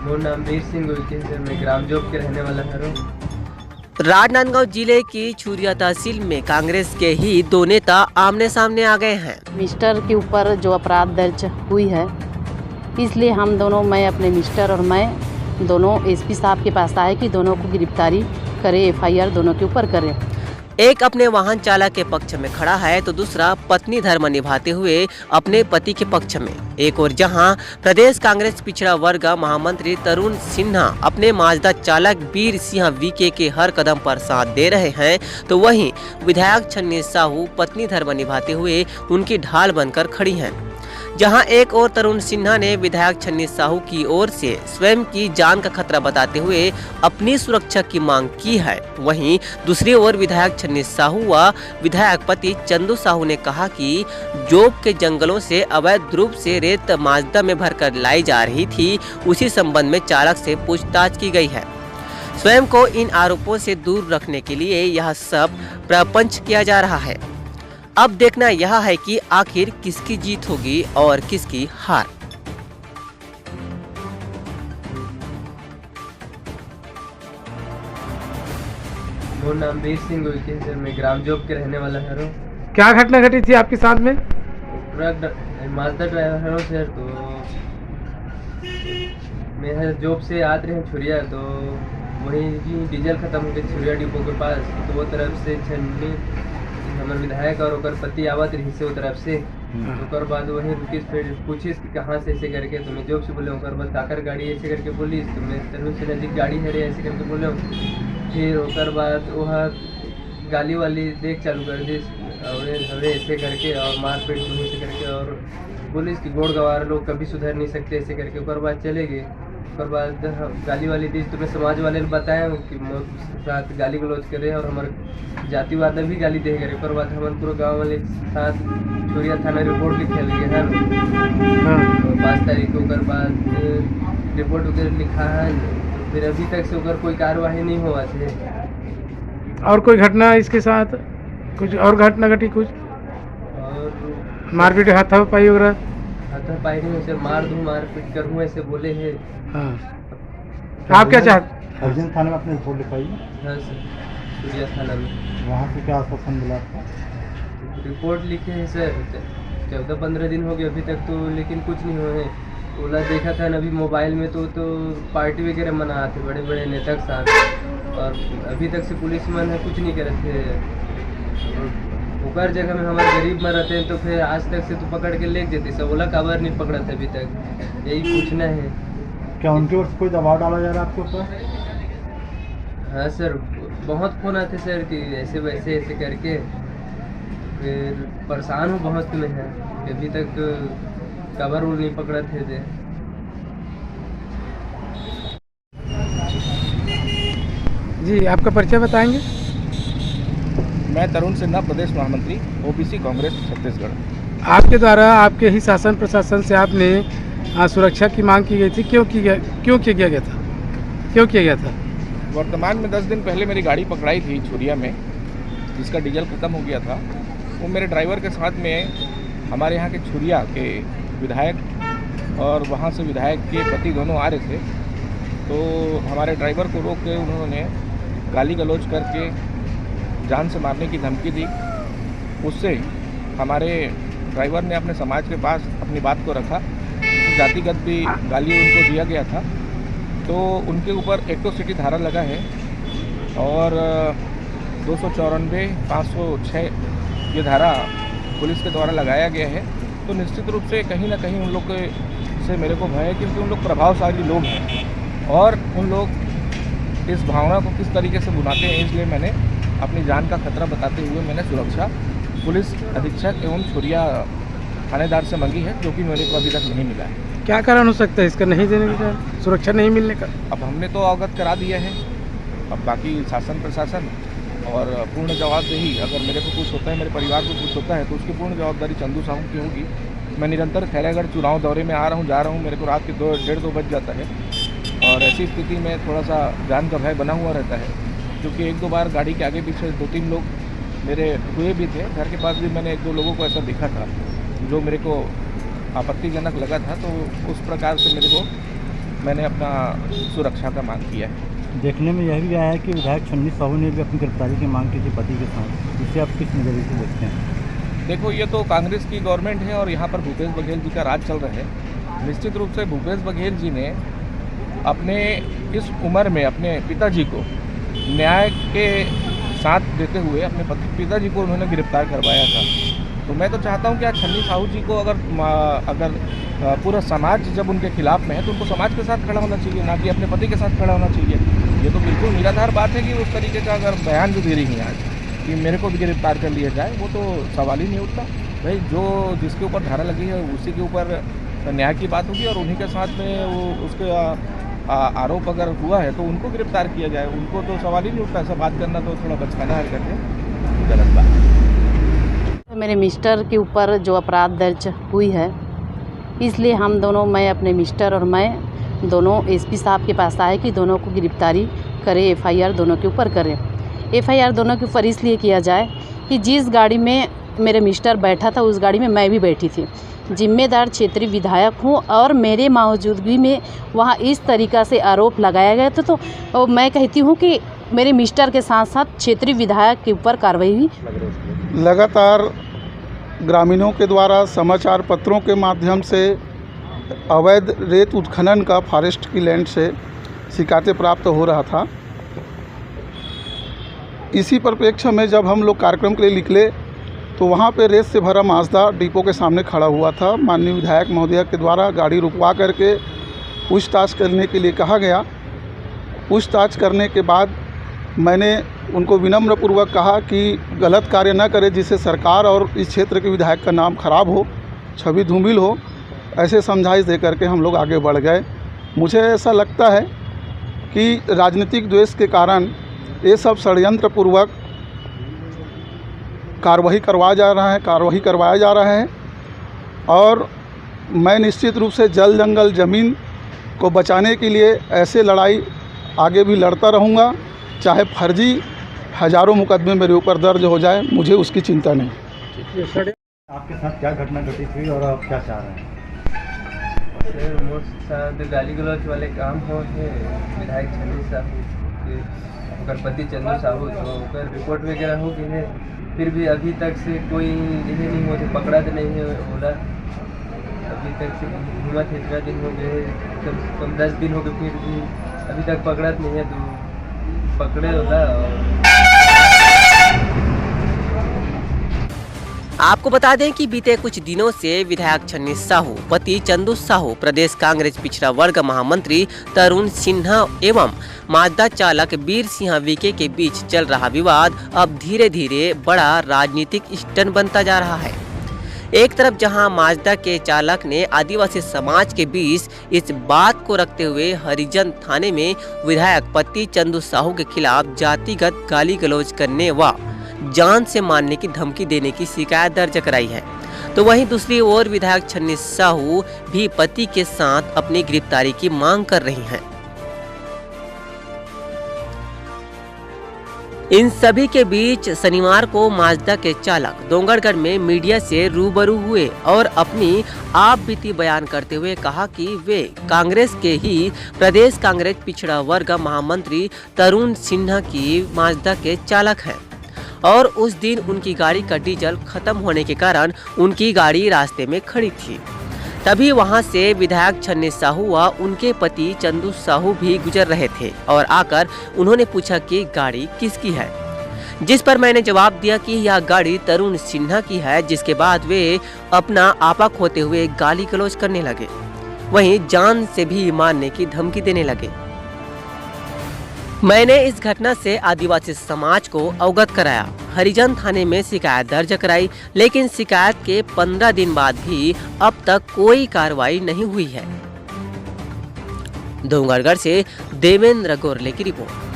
मेरा नाम वीर सिंह उइके है सर। मैं ग्राम जोब के रहने वाला हूँ। राजनांदगांव जिले की छुरिया तहसील में कांग्रेस के ही दो नेता आमने सामने आ गए हैं। मिस्टर के ऊपर जो अपराध दर्ज हुई है, इसलिए हम दोनों, मैं अपने मिस्टर और मैं दोनों एसपी साहब के पास आए कि दोनों को गिरफ्तारी करें, एफआईआर दोनों के ऊपर करें। एक अपने वाहन चालक के पक्ष में खड़ा है तो दूसरा पत्नी धर्म निभाते हुए अपने पति के पक्ष में। एक और जहां प्रदेश कांग्रेस पिछड़ा वर्ग महामंत्री तरुण सिन्हा अपने माजदा चालक वीर सिंह वीके के हर कदम पर साथ दे रहे हैं, तो वहीं विधायक छन्नी साहू पत्नी धर्म निभाते हुए उनकी ढाल बनकर खड़ी हैं। जहां एक और तरुण सिन्हा ने विधायक छन्नी साहू की ओर से स्वयं की जान का खतरा बताते हुए अपनी सुरक्षा की मांग की है, वहीं दूसरी ओर विधायक छन्नी साहू व विधायक पति चंदू साहू ने कहा कि जोब के जंगलों से अवैध रूप से रेत माजदा में भरकर लाई जा रही थी, उसी संबंध में चालक से पूछताछ की गई है। स्वयं को इन आरोपों से दूर रखने के लिए यह सब प्रपंच किया जा रहा है। अब देखना यह है कि आखिर किसकी जीत होगी और किसकी हार। मेरा नाम वीर सिंह उइके है सर। मैं ग्राम जोब के रहने वाला हूँ। क्या घटना घटी थी आपके साथ में? ट्रक माजदा ड्राइवर हूँ सर। तो मैं जॉब से आते रहे छुरिया, तो वही डीजल खत्म हो गया छुरिया डिपो के पास। तो वो तरफ से छन्नी हमारे विधायक और ओकर पति आवत रही से वो तरफ से। तो ओकर बाद वही रुकी, फिर पूछिस कि कहाँ से ऐसे करके। तो मैं जॉब से बोले, ओकर बाद काकर गाड़ी ऐसे करके बोली। तो मैं तरुण से नज़दीक गाड़ी है रे ऐसे करके बोले। फिर ओकर बाद वह गाली वाली देख चालू कर दी और ऐसे करके और मारपीट ऐसे करके, और पुलिस की गोड़ गवार लोग कभी सुधर नहीं सकते ऐसे करके। ओकर बाद चले गए। ओकर बाद गाली वाली दी तो मैं समाज वाले ने बताया कि साथ गाली गलौज करे और हमारे जातिवाद भी गाली दे करे। ओकर बाद हमारे पूरे गाँव वाले साथ छुरिया थाना रिपोर्ट लिखे लगे है 5 तारीख को। ओकर बाद रिपोर्ट वगैरह लिखा है, तो फिर अभी तक से ओकर कोई कार्रवाई नहीं हुआ थे। और कोई घटना इसके साथ कुछ और घटना घटी? कुछ और मारपीट, हाथापाई वगैरह? हाथापाई नहीं सर, मारपीट करूँ ऐसे बोले हैं। हाँ, आप क्या चाहते? अर्जुन थाने में अपनी रिपोर्ट लिखाई है? हाँ सर, सूर्या थाना में। वहाँ से क्या आश्वासन मिला आपको? रिपोर्ट लिखे हैं सर, 14-15 दिन हो गए अभी तक, तो लेकिन कुछ नहीं हुए हैं। ओला देखा था ना अभी मोबाइल में, तो पार्टी वगैरह मनाते बड़े बड़े नेता के साथ, और अभी तक से पुलिस मन है कुछ नहीं करे थे। ओकर जगह में हमारे गरीब में रहते हैं, तो फिर आज तक से तो पकड़ के ले देते सब। ओला खबर नहीं पकड़ा था अभी तक, यही पूछना है। क्या उनकी ओर से कोई दबाव डाला जा रहा है आपके ऊपर? हाँ सर, बहुत फ़ोन आते सर कि ऐसे वैसे ऐसे करके। फिर परेशान हूँ बहुत में है कि अभी तक खबर नहीं पकड़ा थे। जी, आपका परिचय बताएंगे? मैं तरुण सिन्हा, प्रदेश महामंत्री ओबीसी कांग्रेस छत्तीसगढ़। आपके द्वारा आपके ही शासन प्रशासन से आपने सुरक्षा की मांग की गई थी, क्यों किया गया था? वर्तमान में 10 दिन पहले मेरी गाड़ी पकड़ाई थी छुरिया में, जिसका डीजल ख़त्म हो गया था। वो मेरे ड्राइवर के साथ में हमारे यहाँ के छुरिया के विधायक और वहाँ से विधायक के पति दोनों आ रहे थे। तो हमारे ड्राइवर को रोक के उन्होंने गाली गलौज करके जान से मारने की धमकी दी। उससे हमारे ड्राइवर ने अपने समाज के पास अपनी बात को रखा। जातिगत भी गाली उनको दिया गया था, तो उनके ऊपर एट्रोसिटी धारा लगा है और 294, 506 ये धारा पुलिस के द्वारा लगाया गया है। तो निश्चित रूप से कहीं ना कहीं उन लोग से मेरे को भय है, क्योंकि उन लोग प्रभावशाली लोग हैं और उन लोग इस भावना को किस तरीके से बुनाते हैं, इसलिए मैंने अपनी जान का खतरा बताते हुए मैंने सुरक्षा पुलिस अधीक्षक एवं छुरिया थानेदार से मांगी है, जो कि मेरे को अभी तक नहीं मिला है। क्या कारण हो सकता है इसका नहीं देने का, सुरक्षा नहीं मिलने का? अब हमने तो अवगत करा दिया है, अब बाकी शासन प्रशासन और पूर्ण जवाबदेही, अगर मेरे को कुछ होता है, मेरे परिवार को कुछ होता है, तो उसकी पूर्ण जवाबदारी चंदू साहू की होगी। मैं निरंतर खैरागढ़ चुनाव दौरे में आ रहा हूँ, जा रहा हूँ, मेरे को रात के 1:30-2 बज जाता है और ऐसी स्थिति में थोड़ा सा जान का भय बना हुआ रहता है, क्योंकि 1-2 बार गाड़ी के आगे पीछे 2-3 लोग मेरे हुए भी थे। घर के पास भी मैंने 1-2 लोगों को ऐसा देखा था जो मेरे को आपत्तिजनक लगा था, तो उस प्रकार से मेरे को मैंने अपना सुरक्षा का मांग किया है। देखने में यह भी आया है कि विधायक छन्नी साहू ने भी अपनी गिरफ्तारी की मांग की थी पति के साथ, जिससे आप किस नज़रिए से देखते हैं? देखो, ये तो कांग्रेस की गवर्नमेंट है और यहाँ पर भूपेश बघेल जी का राज चल रहा है। निश्चित रूप से भूपेश बघेल जी ने अपने इस उम्र में अपने पिताजी को न्याय के साथ देते हुए अपने पिताजी को उन्होंने गिरफ्तार करवाया था। तो मैं तो चाहता हूं कि आज छन्नी साहू जी को अगर पूरा समाज जब उनके खिलाफ में है तो उनको समाज के साथ खड़ा होना चाहिए, ना कि अपने पति के साथ खड़ा होना चाहिए। ये तो बिल्कुल निराधार बात है कि उस तरीके का अगर बयान जो दे रही हैं आज कि मेरे को भी गिरफ्तार कर लिया जाए, वो तो सवाल ही नहीं उठता। भाई जो जिसके ऊपर धारा लगी है उसी के ऊपर न्याय की बात होगी और उन्हीं के साथ में वो उसके आरोप अगर हुआ है तो उनको गिरफ्तार किया जाए। उनको तो सवाल ही नहीं उठता। ऐसा बात करना तो थोड़ा बचकाना हरकत है, गलत बात है। मेरे मिस्टर के ऊपर जो अपराध दर्ज हुई है, इसलिए हम दोनों, मैं अपने मिस्टर और मैं दोनों एसपी साहब के पास आए कि दोनों को गिरफ्तारी करें, एफआईआर दोनों के ऊपर करें। एफआईआर दोनों के ऊपर इसलिए किया जाए कि जिस गाड़ी में मेरे मिस्टर बैठा था उस गाड़ी में मैं भी बैठी थी। जिम्मेदार क्षेत्रीय विधायक हूँ और मेरे मौजूदगी में वहाँ इस तरीक़ा से आरोप लगाया गया था, तो मैं कहती हूँ कि मेरे मिस्टर के साथ साथ क्षेत्रीय विधायक के ऊपर कार्रवाई हुई। लगातार ग्रामीणों के द्वारा समाचार पत्रों के माध्यम से अवैध रेत उत्खनन का फॉरेस्ट की लैंड से शिकायतें प्राप्त हो रहा था। इसी परिप्रेक्ष्य में जब हम लोग कार्यक्रम के लिए निकले तो वहाँ पे रेत से भरा माजदा डिपो के सामने खड़ा हुआ था। माननीय विधायक महोदय के द्वारा गाड़ी रुकवा करके पूछताछ करने के लिए कहा गया। पूछताछ करने के बाद मैंने उनको विनम्रपूर्वक कहा कि गलत कार्य न करें जिससे सरकार और इस क्षेत्र के विधायक का नाम खराब हो, छवि धूमिल हो। ऐसे समझाइश दे करके हम लोग आगे बढ़ गए। मुझे ऐसा लगता है कि राजनीतिक द्वेष के कारण ये सब षड्यंत्रपूर्वक कार्रवाई करवाया जा रहा है और मैं निश्चित रूप से जल जंगल ज़मीन को बचाने के लिए ऐसे लड़ाई आगे भी लड़ता रहूँगा, चाहे फर्जी हज़ारों मुकदमे मेरे ऊपर दर्ज हो जाए, मुझे उसकी चिंता नहीं। आपके साथ क्या घटना घटी थी और आप क्या चाह रहे हैं? सर मोर साथ गाली गलौज वाले काम हो है विधायक छन्नी साहू के ओकर पति चंदू साहू, तो ओकर रिपोर्ट वगैरह हो गई है। फिर भी अभी तक से कोई यही नहीं होते, पकड़ा तो नहीं है बोला। अभी तक से घूमा थे, इतना दिन हो गए, कम से कम 10 दिन हो गए, फिर भी अभी तक पकड़ा नहीं है। तो पकड़े होला। आपको बता दें कि बीते कुछ दिनों से विधायक छन्नी साहू, पति चंदू साहू, प्रदेश कांग्रेस पिछड़ा वर्ग महामंत्री तरुण सिन्हा एवं माजदा चालक वीर सिंह वीके के बीच चल रहा विवाद अब धीरे धीरे बड़ा राजनीतिक स्टंट बनता जा रहा है। एक तरफ जहां माजदा के चालक ने आदिवासी समाज के बीच इस बात को रखते हुए हरिजन थाने में विधायक पति चंदू साहू के खिलाफ जातिगत गाली गलौज करने व जान से मारने की धमकी देने की शिकायत दर्ज कराई है, तो वहीं दूसरी ओर विधायक छन्नी साहू भी पति के साथ अपनी गिरफ्तारी की मांग कर रही हैं। इन सभी के बीच शनिवार को माजदा के चालक डोंगरगढ़ में मीडिया से रूबरू हुए और अपनी आप बीती बयान करते हुए कहा कि वे कांग्रेस के ही प्रदेश कांग्रेस पिछड़ा वर्ग महामंत्री तरुण सिन्हा की माजदा के चालक हैं और उस दिन उनकी गाड़ी का डीजल खत्म होने के कारण उनकी गाड़ी रास्ते में खड़ी थी। तभी वहां से विधायक छन्नी साहू व उनके पति चंदू साहू भी गुजर रहे थे और आकर उन्होंने पूछा कि गाड़ी किसकी है, जिस पर मैंने जवाब दिया कि यह गाड़ी तरुण सिन्हा की है, जिसके बाद वे अपना आपा खोते हुए गाली गलौज करने लगे, वहीं जान से भी मारने की धमकी देने लगे। मैंने इस घटना से आदिवासी समाज को अवगत कराया, हरिजन थाने में शिकायत दर्ज कराई, लेकिन शिकायत के 15 दिन बाद भी अब तक कोई कार्रवाई नहीं हुई है। डोंगरगढ़ से देवेंद्र गोरले की रिपोर्ट।